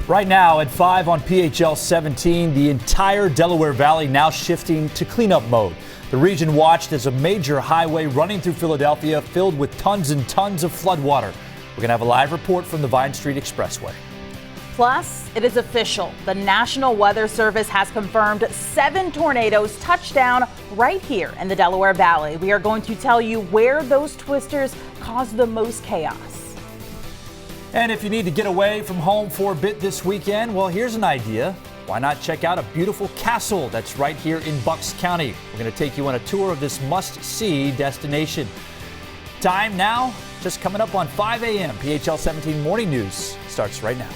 Right now at 5 on PHL17, the entire Delaware Valley now shifting to cleanup mode. The region watched as a major highway running through Philadelphia filled with tons and tons of floodwater. We're going to have a live report from the Vine Street Expressway. Plus, it is official. The National Weather Service has confirmed 7 tornadoes touched down right here in the Delaware Valley. We are going to tell you where those twisters caused the most chaos. And if you need to get away from home for a bit this weekend, well, here's an idea. Why not check out a beautiful castle that's right here in Bucks County? We're going to take you on a tour of this must-see destination. Time now, just coming up on 5 a.m. PHL 17 Morning News starts right now.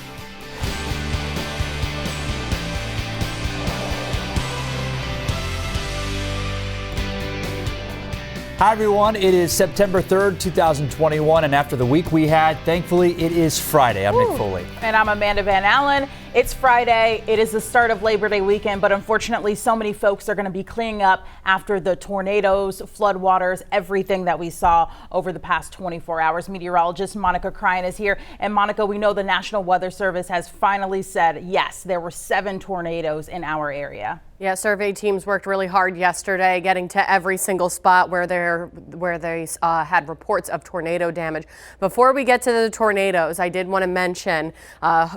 Hi everyone, it is September 3rd, 2021, and after the week we had, thankfully it is Friday. I'm Nick Foley. And I'm Amanda Van Allen. It's Friday. It is the start of Labor Day weekend, but unfortunately so many folks are going to be cleaning up after the tornadoes, floodwaters, everything that we saw over the past 24 hours. Meteorologist Monica Cryan is here. And Monica, we know the National Weather Service has finally said, yes, there were 7 tornadoes in our area. Yeah, survey teams worked really hard yesterday getting to every single spot where they had reports of tornado damage. Before we get to the tornadoes, I did want to mention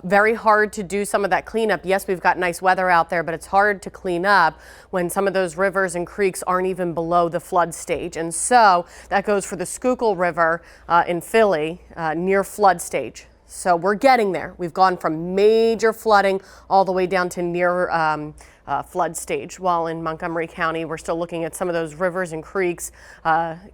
very hard to do some of that cleanup. Yes, we've got nice weather out there, but it's hard to clean up when some of those rivers and creeks aren't even below the flood stage. And so that goes for the Schuylkill River in Philly near flood stage. So we're getting there. We've gone from major flooding all the way down to near flood stage, while in Montgomery County we're still looking at some of those rivers and creeks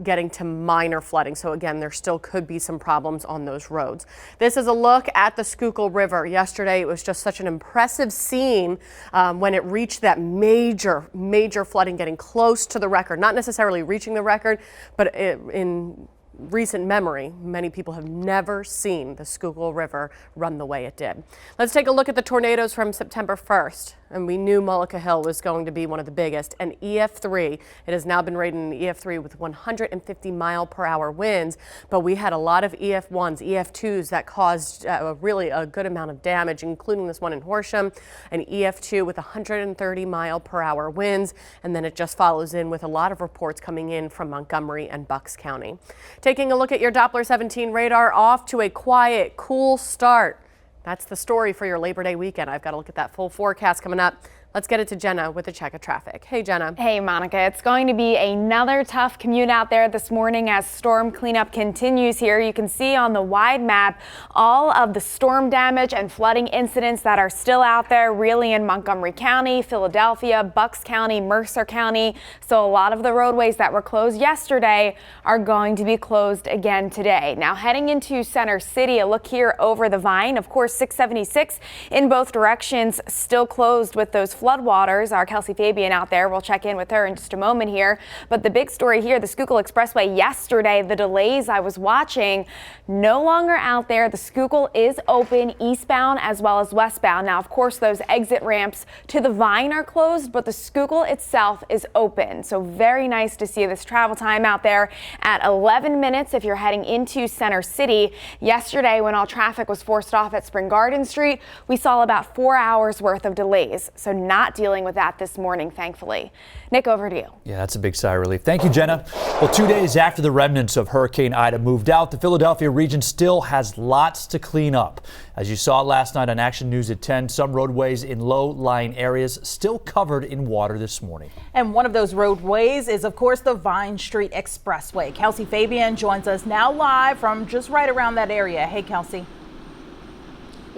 getting to minor flooding. So again, there still could be some problems on those roads. This is a look at the Schuylkill River. Yesterday it was just such an impressive scene when it reached that major flooding, getting close to the record, not necessarily reaching the record, but in recent memory, many people have never seen the Schuylkill River run the way it did. Let's take a look at the tornadoes from September 1st. And we knew Mullica Hill was going to be one of the biggest. And EF3, it has now been rated an EF3 with 150 mile-per-hour winds. But we had a lot of EF1s, EF2s that caused really a good amount of damage, including this one in Horsham, an EF2 with 130 mile-per-hour winds. And then it just follows in with a lot of reports coming in from Montgomery and Bucks County. Taking a look at your Doppler 17 radar, off to a quiet, cool start. That's the story for your Labor Day weekend. I've got to look at that full forecast coming up. Let's get it to Jenna with a check of traffic. Hey, Jenna. Hey, Monica. It's going to be another tough commute out there this morning as storm cleanup continues here. You can see on the wide map all of the storm damage and flooding incidents that are still out there, really in Montgomery County, Philadelphia, Bucks County, Mercer County. So a lot of the roadways that were closed yesterday are going to be closed again today. Now heading into Center City, a look here over the Vine. Of course, 676 in both directions still closed with those floodwaters. Our Kelsey Fabian out there. We'll check in with her in just a moment here. But the big story here, the Schuylkill Expressway yesterday, the delays I was watching, no longer out there. The Schuylkill is open eastbound as well as westbound. Now, of course, those exit ramps to the Vine are closed, but the Schuylkill itself is open. So very nice to see this travel time out there at 11 minutes if you're heading into Center City. Yesterday, when all traffic was forced off at Spring Garden Street, we saw about 4 hours worth of delays. So not dealing with that this morning, thankfully. Nick, over to you. Yeah, that's a big sigh of relief. Thank you, Jenna. Well, 2 days after the remnants of Hurricane Ida moved out, the Philadelphia region still has lots to clean up. As you saw last night on Action News at 10, some roadways in low-lying areas still covered in water this morning. And one of those roadways is, of course, the Vine Street Expressway. Kelsey Fabian joins us now live from just right around that area. Hey, Kelsey.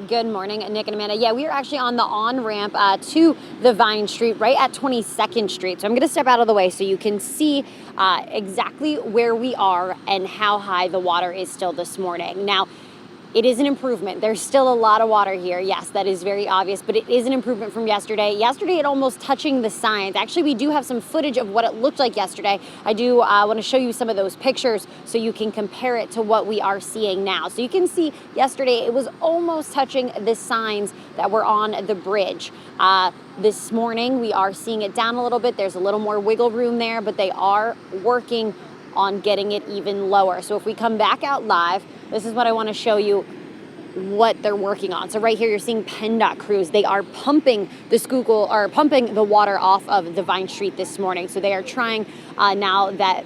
Good morning, Nick and Amanda. Yeah, we are actually on the on-ramp to the Vine Street, right at 22nd Street. So I'm going to step out of the way so you can see exactly where we are and how high the water is still this morning. Now, it is an improvement. There's still a lot of water here. Yes, that is very obvious, but it is an improvement from yesterday. Yesterday, it almost touching the signs. Actually, we do have some footage of what it looked like yesterday. I do want to show you some of those pictures so you can compare it to what we are seeing now. So you can see yesterday, it was almost touching the signs that were on the bridge. This morning, we are seeing it down a little bit. There's a little more wiggle room there, but they are working on getting it even lower. So if we come back out live, this is what I want to show you what they're working on. So right here, you're seeing PennDOT crews. They are pumping the water off of the Vine Street this morning. So they are trying now that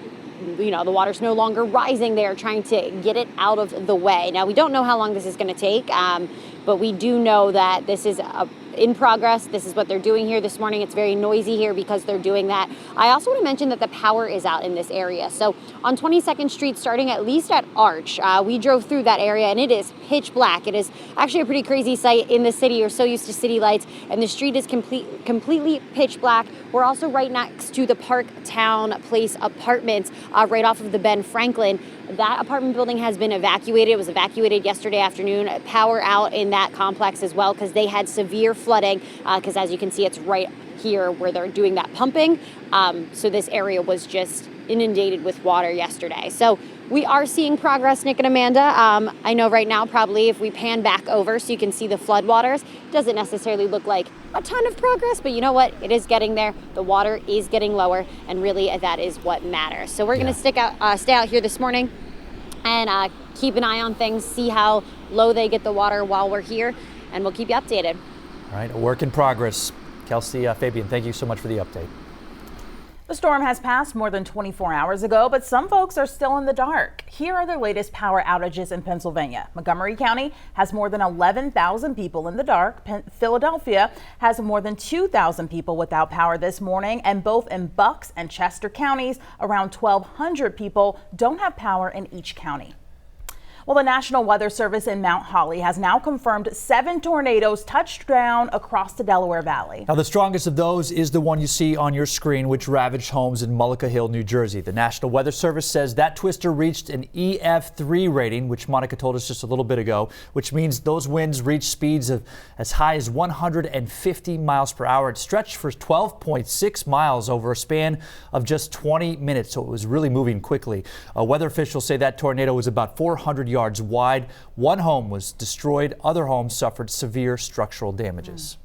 the water's no longer rising, they are trying to get it out of the way. Now, we don't know how long this is going to take, but we do know that this is in progress. This is what they're doing here this morning. It's very noisy here because they're doing that. I also want to mention that the power is out in this area. So on 22nd Street, starting at least at Arch, we drove through that area and it is pitch black. It is actually a pretty crazy sight in the city. You're so used to city lights, and the street is completely pitch black. We're also right next to the Parktown Place apartments, right off of the Ben Franklin. That apartment building has been evacuated. It was evacuated yesterday afternoon. Power out in that complex as well because they had severe flooding, because as you can see, it's right here where they're doing that pumping. So this area was just inundated with water yesterday. So we are seeing progress, Nick and Amanda. I know right now, probably if we pan back over so you can see the floodwaters, doesn't necessarily look like a ton of progress, but you know what? It is getting there. The water is getting lower, and really that is what matters. So we're going to stay out here this morning and keep an eye on things, see how low they get the water while we're here, and we'll keep you updated. All right, a work in progress. Kelsey, Fabian, thank you so much for the update. The storm has passed more than 24 hours ago, but some folks are still in the dark. Here are the latest power outages in Pennsylvania. Montgomery County has more than 11,000 people in the dark. Philadelphia has more than 2,000 people without power this morning, and both in Bucks and Chester counties, around 1,200 people don't have power in each county. Well, the National Weather Service in Mount Holly has now confirmed 7 tornadoes touched down across the Delaware Valley. Now, the strongest of those is the one you see on your screen, which ravaged homes in Mullica Hill, New Jersey. The National Weather Service says that twister reached an EF3 rating, which Monica told us just a little bit ago, which means those winds reached speeds of as high as 150 miles per hour. It stretched for 12.6 miles over a span of just 20 minutes, so it was really moving quickly. Weather officials say that tornado was about 400 yards wide. One home was destroyed. Other homes suffered severe structural damages.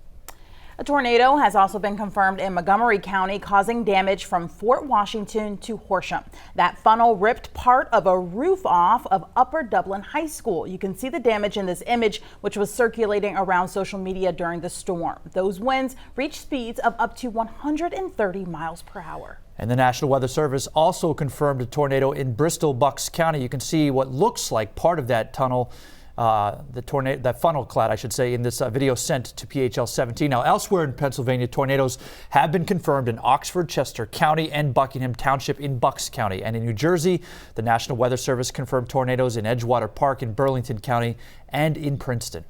A tornado has also been confirmed in Montgomery County, causing damage from Fort Washington to Horsham. That funnel ripped part of a roof off of Upper Dublin High School. You can see the damage in this image, which was circulating around social media during the storm. Those winds reached speeds of up to 130 miles per hour. And the National Weather Service also confirmed a tornado in Bristol, Bucks County. You can see what looks like part of that tunnel, that funnel cloud, I should say, in this video sent to PHL17. Now, elsewhere in Pennsylvania, tornadoes have been confirmed in Oxford, Chester County, and Buckingham Township in Bucks County. And in New Jersey, the National Weather Service confirmed tornadoes in Edgewater Park in Burlington County and in Princeton.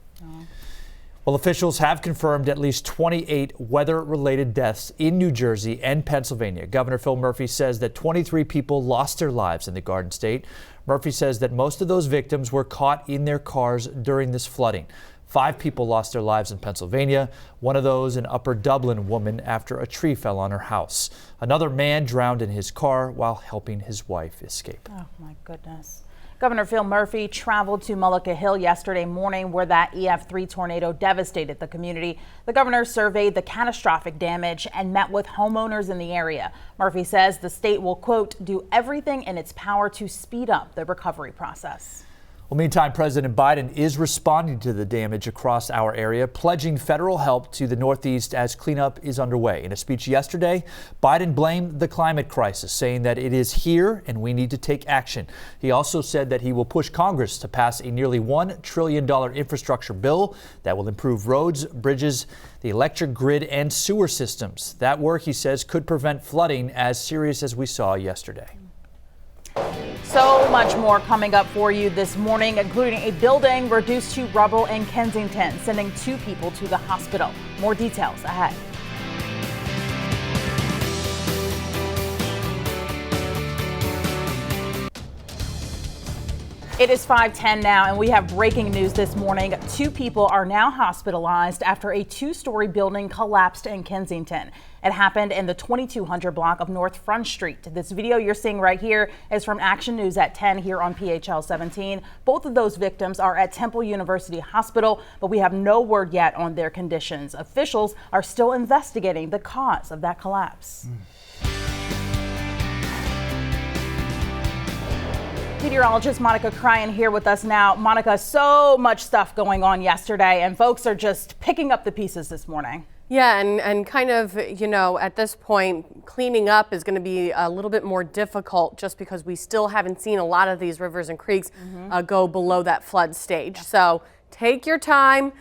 Well, officials have confirmed at least 28 weather-related deaths in New Jersey and Pennsylvania. Governor Phil Murphy says that 23 people lost their lives in the Garden State. Murphy says that most of those victims were caught in their cars during this flooding. 5 people lost their lives in Pennsylvania, one of those an Upper Dublin woman after a tree fell on her house. Another man drowned in his car while helping his wife escape. Oh, my goodness. Governor Phil Murphy traveled to Mullica Hill yesterday morning, where that EF3 tornado devastated the community. The governor surveyed the catastrophic damage and met with homeowners in the area. Murphy says the state will, quote, do everything in its power to speed up the recovery process. Well, meantime, President Biden is responding to the damage across our area, pledging federal help to the Northeast as cleanup is underway. In a speech yesterday, Biden blamed the climate crisis, saying that it is here and we need to take action. He also said that he will push Congress to pass a nearly $1 trillion infrastructure bill that will improve roads, bridges, the electric grid, and sewer systems. That work, he says, could prevent flooding as serious as we saw yesterday. So much more coming up for you this morning, including a building reduced to rubble in Kensington, sending 2 people to the hospital. More details ahead. It is 5:10 now, and we have breaking news this morning. 2 people are now hospitalized after a 2-story building collapsed in Kensington. It happened in the 2200 block of North Front Street. This video you're seeing right here is from Action News at 10 here on PHL17. Both of those victims are at Temple University Hospital, but we have no word yet on their conditions. Officials are still investigating the cause of that collapse. Meteorologist Monica Cryan here with us now. Monica, so much stuff going on yesterday, and folks are just picking up the pieces this morning. Yeah, and kind of, at this point, cleaning up is going to be a little bit more difficult just because we still haven't seen a lot of these rivers and creeks go below that flood stage. So take your time.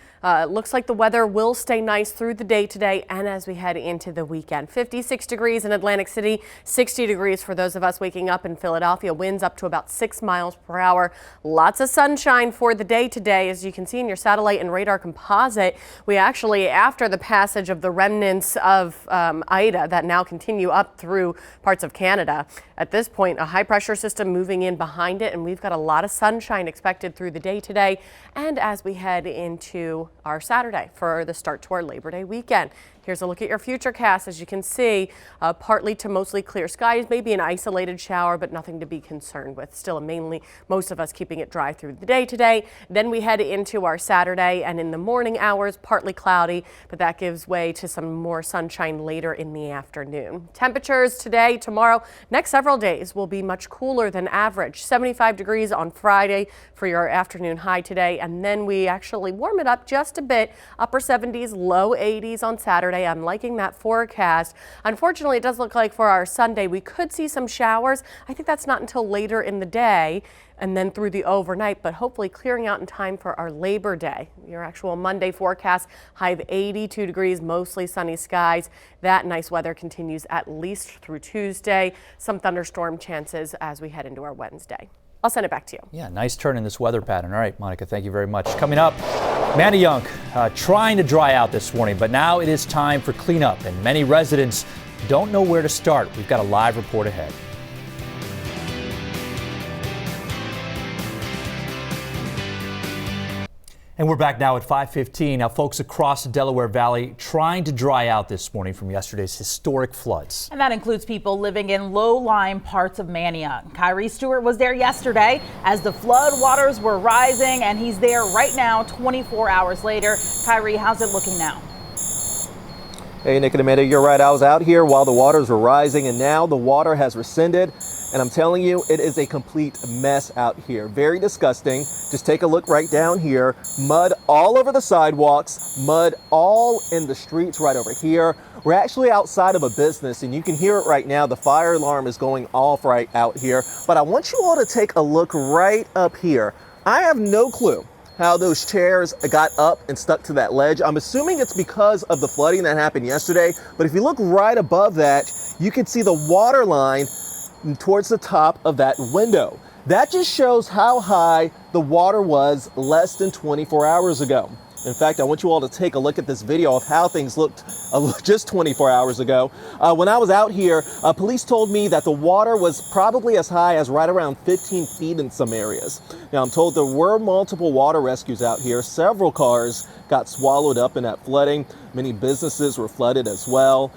Looks like the weather will stay nice through the day today and as we head into the weekend. 56 degrees in Atlantic City, 60 degrees for those of us waking up in Philadelphia. Winds up to about 6 miles per hour. Lots of sunshine for the day today. As you can see in your satellite and radar composite, we actually, after the passage of the remnants of Ida that now continue up through parts of Canada, at this point, a high pressure system moving in behind it, and we've got a lot of sunshine expected through the day today and as we head into our Saturday for the start to our Labor Day weekend. Here's a look at your futurecast. As you can see, partly to mostly clear skies, maybe an isolated shower, but nothing to be concerned with. Still mainly most of us keeping it dry through the day today. Then we head into our Saturday, and in the morning hours, partly cloudy, but that gives way to some more sunshine later in the afternoon. Temperatures today, tomorrow, next several days will be much cooler than average. 75 degrees on Friday for your afternoon high today, and then we actually warm it up just a bit. Upper 70s, low 80s on Saturday. I'm liking that forecast. Unfortunately, it does look like for our Sunday we could see some showers. I think that's not until later in the day and then through the overnight, but hopefully clearing out in time for our Labor Day. Your actual Monday forecast, high of 82 degrees, mostly sunny skies. That nice weather continues at least through Tuesday. Some thunderstorm chances as we head into our Wednesday. I'll send it back to you. Yeah, nice turn in this weather pattern. All right, Monica, thank you very much. Coming up, Manayunk trying to dry out this morning, but now it is time for cleanup, and many residents don't know where to start. We've got a live report ahead. And we're back now at 5:15. Now, folks across the Delaware Valley trying to dry out this morning from yesterday's historic floods. And that includes people living in low-lying parts of Manayunk. Kyrie Stewart was there yesterday as the flood waters were rising, and he's there right now 24 hours later. Kyrie, how's it looking now? Hey, Nick and Amanda, you're right. I was out here while the waters were rising, and now the water has rescinded. And I'm telling you, it is a complete mess out here. Very disgusting. Just take a look right down here. Mud all over the sidewalks, mud all in the streets right over here. We're actually outside of a business, and you can hear it right now. The fire alarm is going off right out here. But I want you all to take a look right up here. I have no clue how those chairs got up and stuck to that ledge. I'm assuming it's because of the flooding that happened yesterday. But if you look right above that, you can see the water line towards the top of that window. That just shows how high the water was less than 24 hours ago. In fact, I want you all to take a look at this video of how things looked just 24 hours ago. When I was out here, police told me that the water was probably as high as right around 15 feet in some areas. Now, I'm told there were multiple water rescues out here. Several cars got swallowed up in that flooding. Many businesses were flooded as well.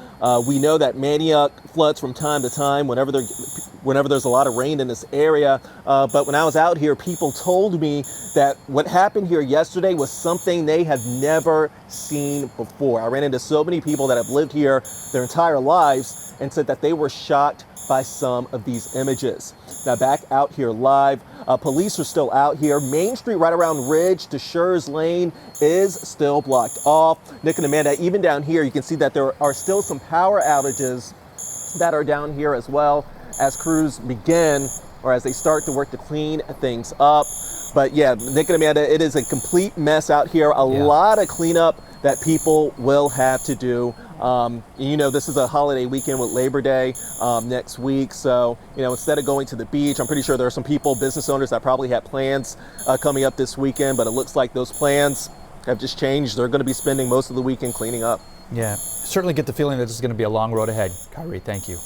We know that Manayunk floods from time to time whenever there's a lot of rain in this area. But when I was out here, people told me that what happened here yesterday was something they had never seen before. I ran into so many people that have lived here their entire lives and said that they were shocked by some of these images. Now, back out here live, police are still out here. Main Street right around Ridge to Schurz Lane is still blocked off. Nick and Amanda, even down here, you can see that there are still some power outages that are down here as well as crews begin or as they start to work to clean things up. But yeah, Nick and Amanda, it is a complete mess out here. A lot of cleanup that people will have to do. This is a holiday weekend with Labor Day next week. So, instead of going to the beach, I'm pretty sure there are some people, business owners that probably had plans coming up this weekend, but it looks like those plans have just changed. They're going to be spending most of the weekend cleaning up. Yeah, certainly get the feeling that this is going to be a long road ahead. Kyrie, thank you.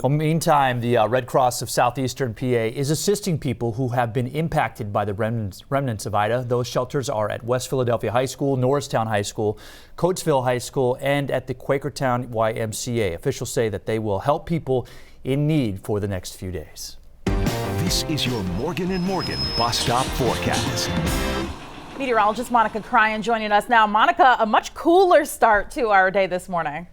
Well, meantime, the Red Cross of Southeastern PA is assisting people who have been impacted by the remnants of Ida. Those shelters are at West Philadelphia High School, Norristown High School, Coatesville High School, and at the Quakertown YMCA. Officials say that they will help people in need for the next few days. This is your Morgan & Morgan Bus Stop Forecast. Meteorologist Monica Cryan joining us now. Monica, a much cooler start to our day this morning.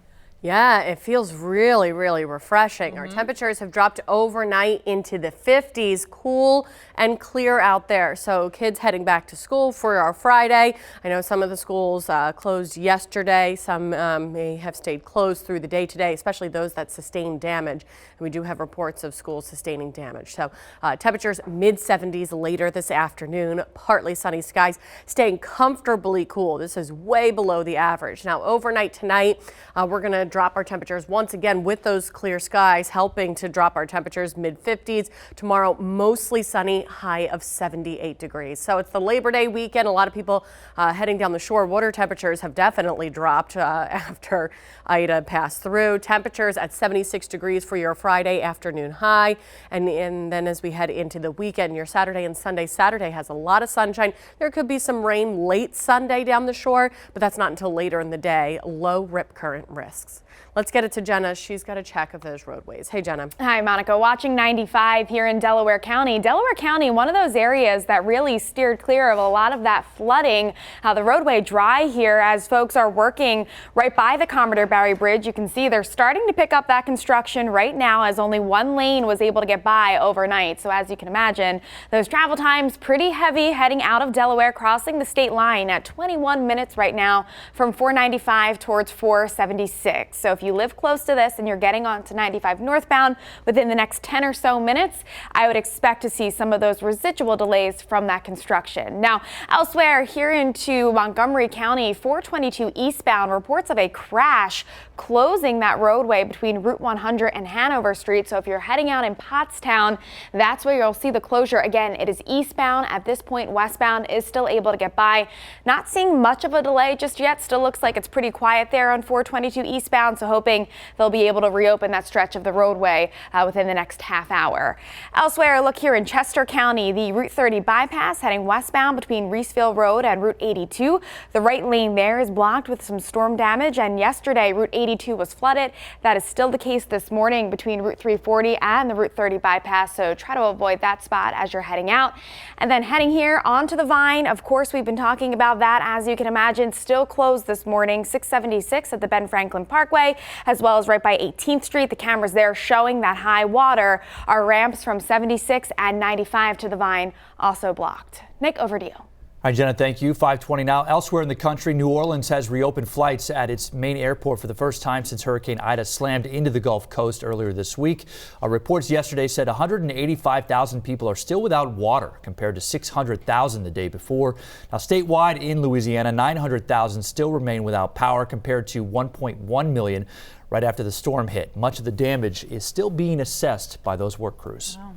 Yeah, it feels really, really refreshing. Our temperatures have dropped overnight into the 50s, cool and clear out there. So kids heading back to school for our Friday. I know some of the schools closed yesterday. Some may have stayed closed through the day today, especially those that sustained damage. And we do have reports of schools sustaining damage. So temperatures mid-70s later this afternoon, partly sunny skies, staying comfortably cool. This is way below the average. Now overnight tonight, we're going to drop our temperatures once again with those clear skies, helping to drop our temperatures mid-50s. Tomorrow, mostly sunny, high of 78 degrees. So it's the Labor Day weekend. A lot of people heading down the shore. Water temperatures have definitely dropped after Ida passed through. Temperatures at 76 degrees for your Friday afternoon high. And then as we head into the weekend, your Saturday and Sunday. Saturday has a lot of sunshine. There could be some rain late Sunday down the shore, but that's not until later in the day. Low rip current risks. Let's get it to Jenna. She's got a check of those roadways. Hey, Jenna. Hi, Monica. Watching 95 here in Delaware County. Delaware County, one of those areas that really steered clear of a lot of that flooding. The roadway dry here as folks are working right by the Commodore Barry Bridge. You can see they're starting to pick up that construction right now as only one lane was able to get by overnight. So as you can imagine, those travel times pretty heavy heading out of Delaware, crossing the state line at 21 minutes right now from 495 towards 476. So if you live close to this and you're getting onto 95 northbound within the next 10 or so minutes, I would expect to see some of those residual delays from that construction. Now, elsewhere here into Montgomery County, 422 eastbound, reports of a crash closing that roadway between Route 100 and Hanover Street. So if you're heading out in Pottstown, that's where you'll see the closure. Again, it is eastbound. At this point, westbound is still able to get by. Not seeing much of a delay just yet. Still looks like it's pretty quiet there on 422 eastbound. So hoping they'll be able to reopen that stretch of the roadway within the next half hour. Elsewhere, look here in Chester County, the Route 30 bypass heading westbound between Reeseville Road and Route 82. The right lane there is blocked with some storm damage, and yesterday Route 82 was flooded. That is still the case this morning between Route 340 and the Route 30 bypass, so try to avoid that spot as you're heading out. And then heading here onto the Vine, of course, we've been talking about that, as you can imagine, still closed this morning, 676 at the Ben Franklin Parkway, as well as right by 18th Street. The cameras there showing that high water. Our ramps from 76 and 95 to the Vine also blocked. Nick, over to you. Hi, Jenna. Thank you. 5:20 now. Elsewhere in the country, New Orleans has reopened flights at its main airport for the first time since Hurricane Ida slammed into the Gulf Coast earlier this week. Reports yesterday said 185,000 people are still without water compared to 600,000 the day before. Now, statewide in Louisiana, 900,000 still remain without power compared to 1.1 million right after the storm hit. Much of the damage is still being assessed by those work crews. Wow.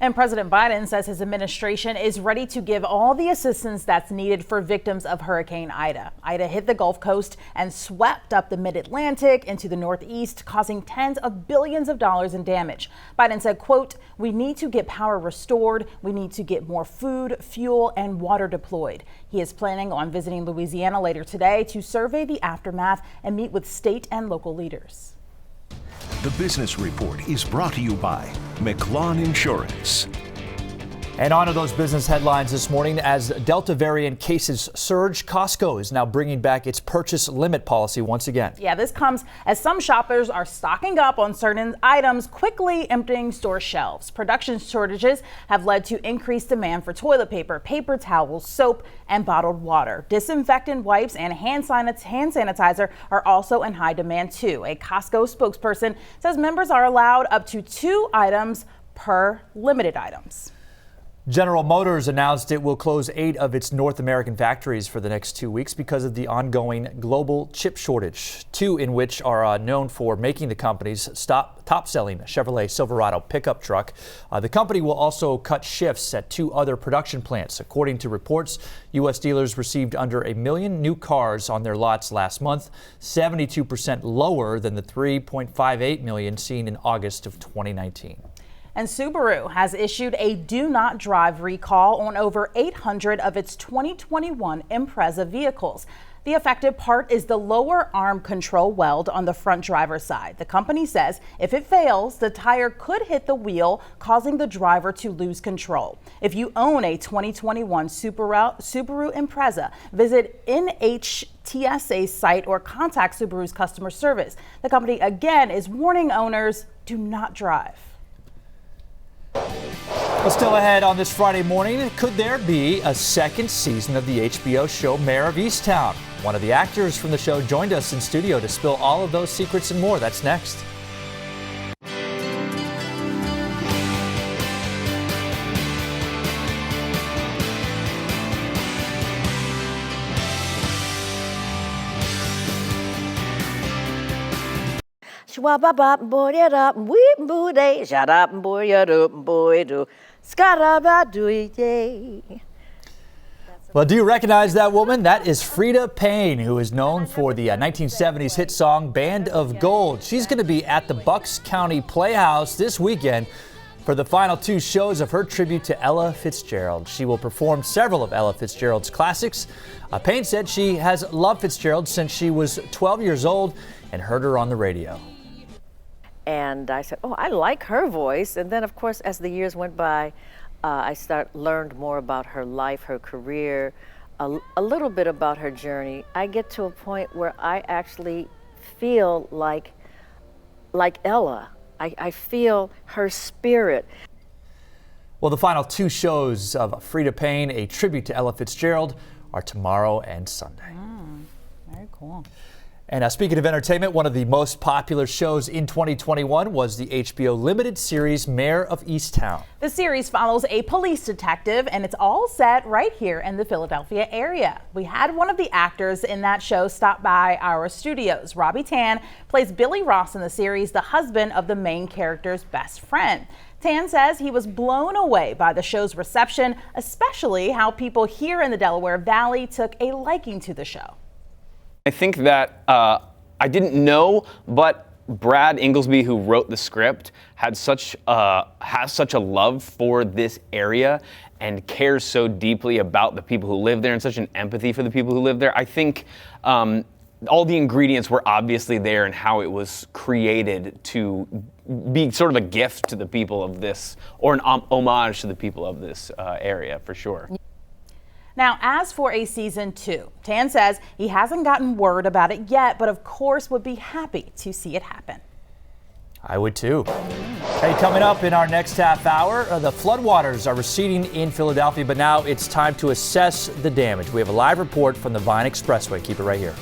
And President Biden says his administration is ready to give all the assistance that's needed for victims of Hurricane Ida. Ida hit the Gulf Coast and swept up the mid-Atlantic into the Northeast, causing tens of billions of dollars in damage. Biden said, quote, "We need to get power restored. We need to get more food, fuel, and water deployed." He is planning on visiting Louisiana later today to survey the aftermath and meet with state and local leaders. The Business Report is brought to you by McLawn Insurance. And on to those business headlines this morning. As Delta variant cases surge, Costco is now bringing back its purchase limit policy once again. Yeah, this comes as some shoppers are stocking up on certain items, quickly emptying store shelves. Production shortages have led to increased demand for toilet paper, paper towels, soap, and bottled water. Disinfectant wipes and hand sanitizer are also in high demand too. A Costco spokesperson says members are allowed up to 2 items per limited items. General Motors announced it will close 8 of its North American factories for the next 2 weeks because of the ongoing global chip shortage, 2 in which are known for making the company's top-selling Chevrolet Silverado pickup truck. The company will also cut shifts at 2 other production plants. According to reports, U.S. dealers received under 1 million new cars on their lots last month, 72% lower than the 3.58 million seen in August of 2019. And Subaru has issued a do not drive recall on over 800 of its 2021 Impreza vehicles. The affected part is the lower arm control weld on the front driver's side. The company says if it fails, the tire could hit the wheel, causing the driver to lose control. If you own a 2021 Subaru Impreza, visit NH TSA site or contact Subaru's customer service. The company again is warning owners, do not drive. Well, still ahead on this Friday morning, could there be a second season of the HBO show Mayor of Easttown? One of the actors from the show joined us in studio to spill all of those secrets and more. That's next. Well, do you recognize that woman? That is Frida Payne, who is known for the 1970s hit song Band of Gold. She's going to be at the Bucks County Playhouse this weekend for the final 2 shows of her tribute to Ella Fitzgerald. She will perform several of Ella Fitzgerald's classics. Payne said she has loved Fitzgerald since she was 12 years old and heard her on the radio. And I said, oh, I like her voice. And then, of course, as the years went by, I learned more about her life, her career, a little bit about her journey. I get to a point where I actually feel like Ella. I feel her spirit. Well, the final 2 shows of Frida Payne, a tribute to Ella Fitzgerald, are tomorrow and Sunday. Very cool. And speaking of entertainment, one of the most popular shows in 2021 was the HBO limited series Mayor of Easttown. The series follows a police detective, and it's all set right here in the Philadelphia area. We had one of the actors in that show stop by our studios. Robbie Tan plays Billy Ross in the series, the husband of the main character's best friend. Tan says he was blown away by the show's reception, especially how people here in the Delaware Valley took a liking to the show. I think that I didn't know, but Brad Inglesby, who wrote the script, has such a love for this area and cares so deeply about the people who live there and such an empathy for the people who live there. I think all the ingredients were obviously there and how it was created to be sort of a gift to the people of this, or an homage to the people of this area, for sure. Now, as for a season 2, Tan says he hasn't gotten word about it yet, but of course would be happy to see it happen. I would too. Hey, coming up in our next half hour, the floodwaters are receding in Philadelphia, but now it's time to assess the damage. We have a live report from the Vine Expressway. Keep it right here.